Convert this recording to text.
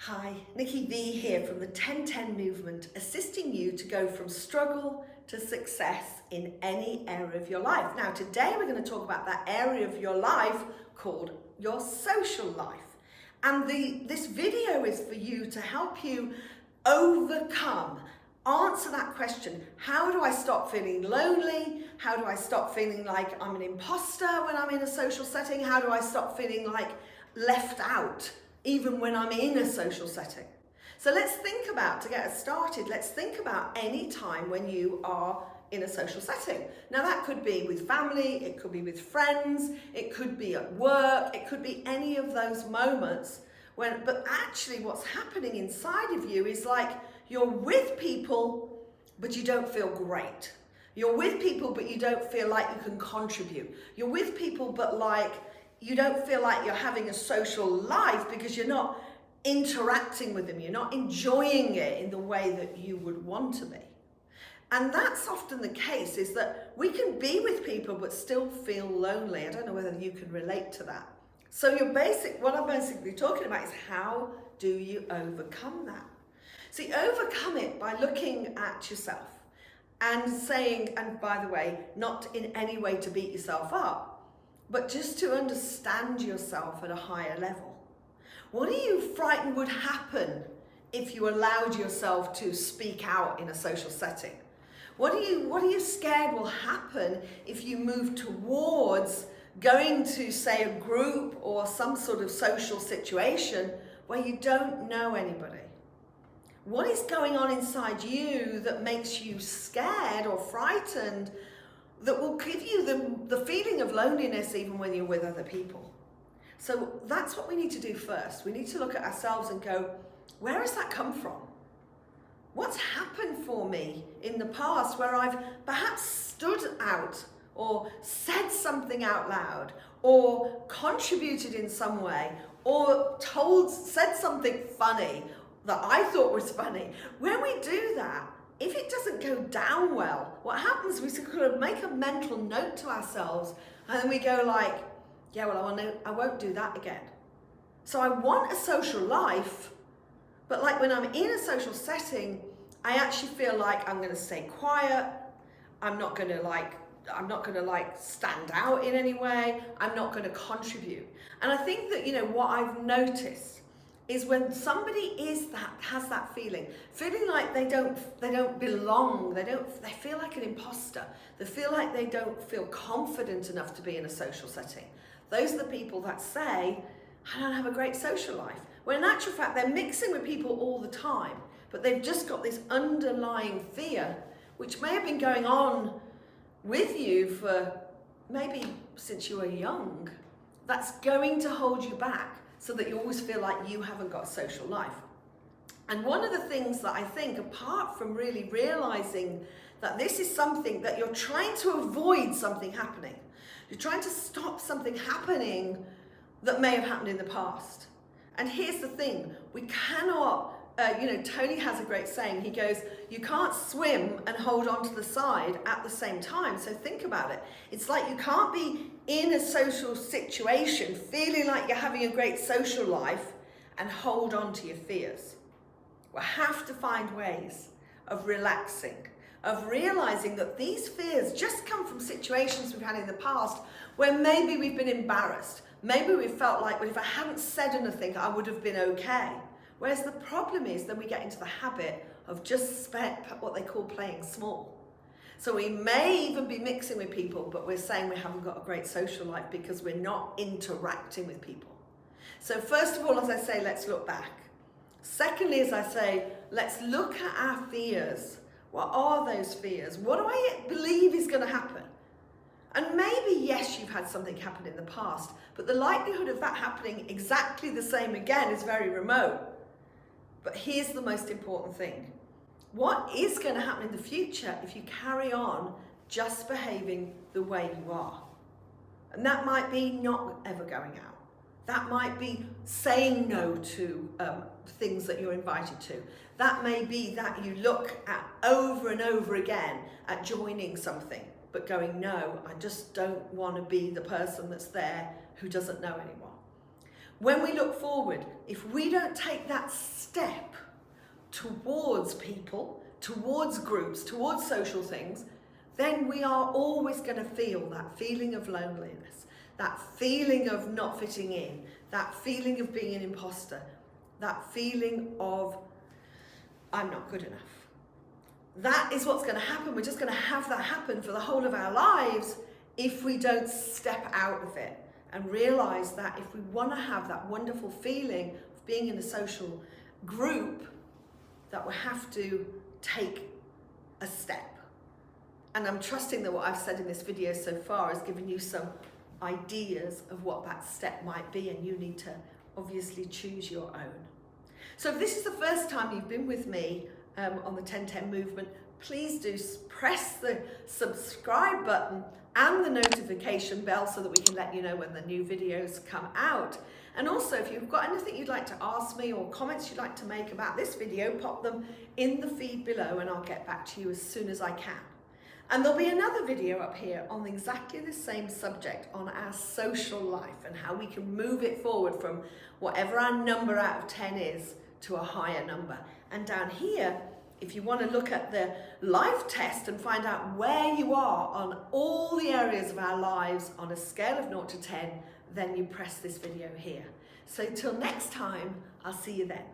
Hi, Nicki Vee here from the 10-10 movement, assisting you to go from struggle to success in any area of your life. Now, today we're going to talk about that area of your life called your social life. And this video is for you to help you overcome, answer that question. How do I stop feeling lonely? How do I stop feeling like I'm an imposter when I'm in a social setting? How do I stop feeling like left out even when I'm in a social setting? So let's think about, to get us started, let's think about any time when you are in a social setting. Now that could be with family, it could be with friends, it could be at work, it could be any of those moments but actually what's happening inside of you is like you're with people, but you don't feel great. You're with people, but you don't feel like you can contribute. You're with people, but like you don't feel like you're having a social life because you're not interacting with them. You're not enjoying it in the way that you would want to be. And that's often the case, is that we can be with people but still feel lonely. I don't know whether you can relate to that. So what I'm basically talking about is how do you overcome that? See, overcome it by looking at yourself and saying, and by the way, not in any way to beat yourself up, but just to understand yourself at a higher level. What are you frightened would happen if you allowed yourself to speak out in a social setting? What are you scared will happen if you move towards going to, say, a group or some sort of social situation where you don't know anybody? What is going on inside you that makes you scared or frightened that will give you the feeling of loneliness even when you're with other people? So that's what we need to do first. We need to look at ourselves and go, where has that come from? What's happened for me in the past where I've perhaps stood out or said something out loud or contributed in some way or said something funny that I thought was funny? When we do that, if it doesn't go down well, what happens, we sort of make a mental note to ourselves and then we go like, yeah, well, I won't do that again. So I want a social life, but like when I'm in a social setting, I actually feel like I'm going to stay quiet. I'm not going to stand out in any way. I'm not going to contribute. And I think that, what I've noticed is when somebody has that feeling like they don't belong, they feel like an imposter. They feel like they don't feel confident enough to be in a social setting. Those are the people that say, I don't have a great social life. When in actual fact, they're mixing with people all the time, but they've just got this underlying fear, which may have been going on with you for maybe since you were young, that's going to hold you back so that you always feel like you haven't got a social life. And one of the things that I think, apart from really realizing that this is something that you're trying to avoid something happening, you're trying to stop something happening that may have happened in the past. And here's the thing, we cannot, Tony has a great saying. He goes, you can't swim and hold on to the side at the same time. So think about it. It's like you can't be in a social situation feeling like you're having a great social life and hold on to your fears. We have to find ways of relaxing, of realizing that these fears just come from situations we've had in the past where maybe we've been embarrassed. Maybe we felt like, well, if I hadn't said anything, I would have been okay. Whereas the problem is that we get into the habit of just what they call playing small. So we may even be mixing with people, but we're saying we haven't got a great social life because we're not interacting with people. So first of all, as I say, let's look back. Secondly, as I say, let's look at our fears. What are those fears? What do I believe is going to happen? And maybe, yes, you've had something happen in the past, but the likelihood of that happening exactly the same again is very remote. But here's the most important thing. What is going to happen in the future if you carry on just behaving the way you are? And that might be not ever going out. That might be saying no to things that you're invited to. That may be that you look at over and over again at joining something, but going, no, I just don't want to be the person that's there who doesn't know anyone. When we look forward, if we don't take that step towards people, towards groups, towards social things, then we are always going to feel that feeling of loneliness, that feeling of not fitting in, that feeling of being an imposter, that feeling of I'm not good enough. That is what's going to happen. We're just going to have that happen for the whole of our lives if we don't step out of it and realize that if we want to have that wonderful feeling of being in a social group, that we have to take a step. And I'm trusting that what I've said in this video so far has given you some ideas of what that step might be, and you need to obviously choose your own. So if this is the first time you've been with me on the 10-10 movement, please do press the subscribe button and the notification bell so that we can let you know when the new videos come out. And also, if you've got anything you'd like to ask me or comments you'd like to make about this video, pop them in the feed below and I'll get back to you as soon as I can. And there'll be another video up here on exactly the same subject on our social life and how we can move it forward from whatever our number out of 10 is to a higher number. And down here, if you want to look at the life test and find out where you are on all the areas of our lives on a scale of 0 to 10, then you press this video here. So till next time, I'll see you then.